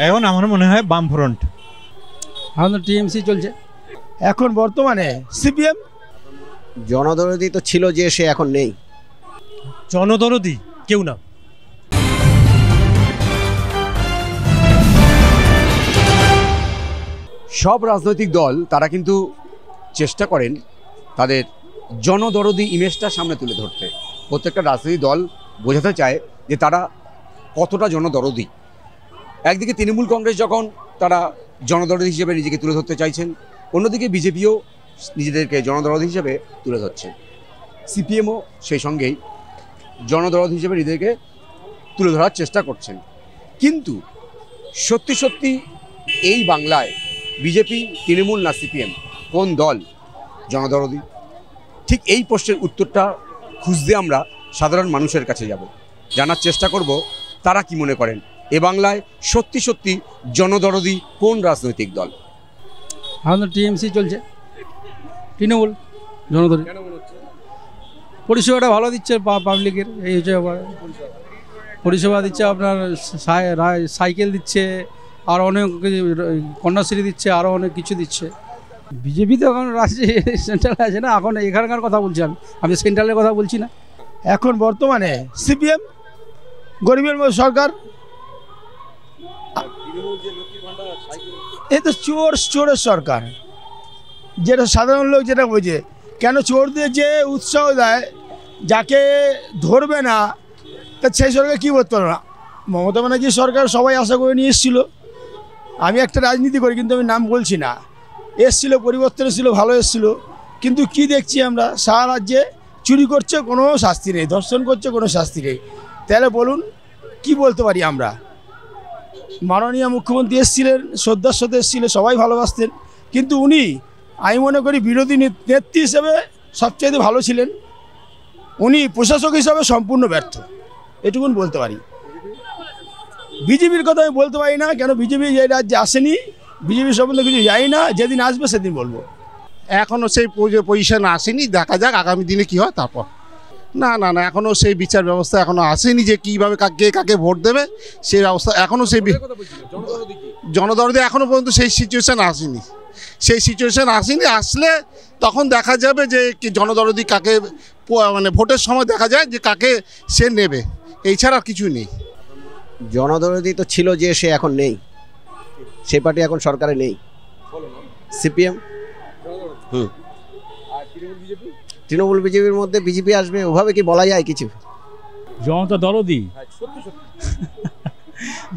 এখন আমার মনে হয় বামফ্রন্ট। আমাদের টিএমসি চলছে এখন বর্তমানে সিপিএম। জনদরদি তো ছিল যে, সে এখন নেই। জনদরদি কেউ না। সব রাজনৈতিক দল তারা কিন্তু চেষ্টা করেন তাদের জনদরদি ইমেজটা সামনে তুলে ধরতে। প্রত্যেকটা রাজনৈতিক দল বোঝাতে চায় যে তারা কতটা জনদরদি। একদিকে তৃণমূল কংগ্রেস যখন তারা জনদরদি হিসেবে নিজেকে তুলে ধরতে চাইছেন, অন্যদিকে বিজেপিও নিজেদেরকে জনদরদি হিসেবে তুলে ধরছেন। সিপিএমও সেই সঙ্গেই জনদরদি হিসেবে নিজেদেরকে তুলে ধরার চেষ্টা করছেন। কিন্তু সত্যি সত্যি এই বাংলায় বিজেপি, তৃণমূল না সিপিএম, কোন দল জনদরদি? ঠিক এই প্রশ্নের উত্তরটা খুঁজতে আমরা সাধারণ মানুষের কাছে যাব, জানার চেষ্টা করব তারা কি মনে করেন এ বাংলায় সত্যি সত্যি জনদরদি কোন রাজনৈতিক দল। আমাদের টিএমসি চলছে, তৃণমূল জনদরদি। পরিষেবাটা ভালো দিচ্ছে পাবলিকের, এই হচ্ছে পরিষেবা দিচ্ছে। আপনার সাইকেল দিচ্ছে, আর অনেক কন্যাশ্রী দিচ্ছে, আরও অনেক কিছু দিচ্ছে। বিজেপি তো এখন রাজ্যে সেন্ট্রালে আছে না, এখন এখানকার কথা বলছি আমি সেন্ট্রালের কথা বলছি না। এখন বর্তমানে সিপিএম, গরিবের মধ্যে সরকার। এ তো চোরের সরকার, যেটা সাধারণ লোক যেটা বোঝে। কেন চোরদের যে উৎসাহ দেয়, যাকে ধরবে না তা সেই সরকার কী করতে পারবে না। মমতা ব্যানার্জি সরকার সবাই আশা করে নিয়ে এসেছিলো। আমি একটা রাজনীতি করি, কিন্তু আমি নাম বলছি না। এসেছিলো, পরিবর্তন এসেছিলো, ভালো এসেছিলো। কিন্তু কি দেখছি আমরা, সারা রাজ্যে চুরি করছে, কোনো শাস্তি নেই, ধর্ষণ করছে, কোনো শাস্তি নেই। তাহলে বলুন কি বলতে পারি আমরা? মাননীয় মুখ্যমন্ত্রী এসেছিলেন, শ্রদ্ধার সাথে এসেছিলেন, সবাই ভালোবাসতেন। কিন্তু উনি, আমি মনে করি বিরোধী নেত্রী হিসেবে সবচাইতে ভালো ছিলেন। উনি প্রশাসক হিসাবে সম্পূর্ণ ব্যর্থ, এটুকুন বলতে পারি। বিজেপির কথা আমি বলতে পারি না, কেন বিজেপি এই রাজ্যে আসেনি, বিজেপি সম্বন্ধে কিছু জানি না। যেদিন আসবে সেদিন বলবো। এখনও সেই পজিশন আসেনি, দেখা যাক আগামী দিনে কি হয় তারপর। না না না, এখনও সেই বিচার ব্যবস্থা এখনও আসেনি যে কীভাবে কে কাকে ভোট দেবে, সেই ব্যবস্থা এখনও সেই জনদরদি এখনও পর্যন্ত সেই সিচুয়েশান আসেনি। সেই সিচুয়েশান আসেনি, আসলে তখন দেখা যাবে যে জনদরদি কাকে, মানে ভোটের সময় দেখা যায় যে কাকে সে নেবে, এই ছাড়া কিছু নেই। জনদরদি তো ছিল যে, সে এখন নেই। সে পার্টি এখন সরকারে নেই, সিপিএম। তৃণমূল বিজেপির মধ্যে বিজেপি আসবে, ওভাবে কি বলা যায় কিছু? জনতা দরদি,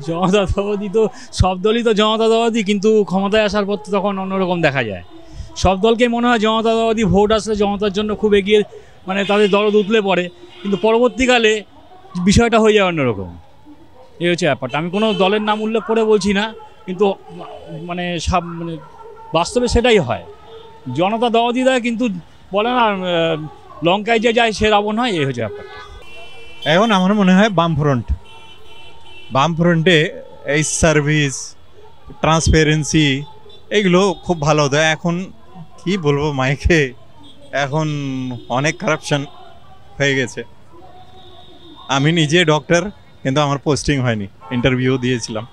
জনতা দরদি তো সব দলই তো জনতা দরদি, কিন্তু ক্ষমতায় আসার পর তো তখন অন্যরকম দেখা যায়। সব দলকে মনে হয় জনতা দরদি, ভোট আসলে জনতার জন্য খুব এগিয়ে, মানে তাদের দরদ উতলে পড়ে, কিন্তু পরবর্তীকালে বিষয়টা হয়ে যায় অন্যরকম। এই হচ্ছে ব্যাপারটা। আমি কোনো দলের নাম উল্লেখ করে বলছি না, কিন্তু মানে বাস্তবে সেটাই হয়। জনতা দরদি দেয়, কিন্তু বলে না লঙ্কায় যে যায় সে রাবণ হয়, এই হচ্ছে ব্যাপারটা। এখন আমার মনে হয় বামফ্রন্ট। বামফ্রন্টে এই সার্ভিস, ট্রান্সপারেন্সি এগুলো খুব ভালো দেয়। এখন কি বলবো মাইকে, এখন অনেক কারাপশন হয়ে গেছে। আমি নিজে ডক্টর, কিন্তু আমার পোস্টিং হয়নি, ইন্টারভিউ দিয়েছিলাম।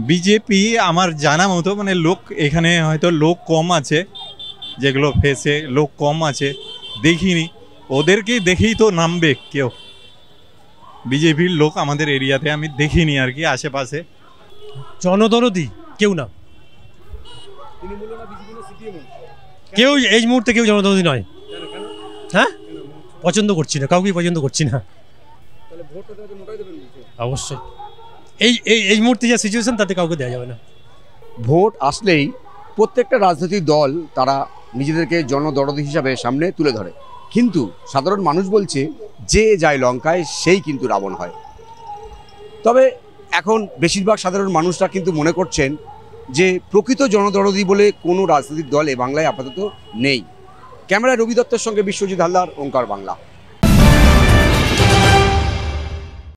বিজেপি আমার জানা মতো, মানে লোক এখানে হয়তো লোক কম আছে, যেগুলো ফেসে লোক কম আছে, দেখিনি। ওদেরকেই দেখেই তো নামবে কেউ। বিজেপির লোক আমাদের এরিয়াতে আমি দেখিনি আর কি, আশেপাশে। জনদরদি কেউ না, কেউ এই মুহূর্তে কেউ জনদরদি নয়। হ্যাঁ, পছন্দ করছি না, কাউকেই পছন্দ করছি না। অবশ্যই এই মুহূর্তে যে সিচুয়েশন, তাতে কাউকে দেওয়া যাবে না। ভোট আসলেই প্রত্যেকটা রাজনৈতিক দল তারা নিজেদেরকে জনদরদি হিসাবে সামনে তুলে ধরে, কিন্তু সাধারণ মানুষ বলছে যে যায় লঙ্কায় সেই কিন্তু রাবণ হয়। তবে এখন বেশিরভাগ সাধারণ মানুষরা কিন্তু মনে করছেন যে প্রকৃত জনদরদি বলে কোনো রাজনৈতিক দল এ বাংলায় আপাতত নেই। ক্যামেরায় রবি দত্তের সঙ্গে বিশ্বজিৎ হালদার, ওঙ্কার বাংলা।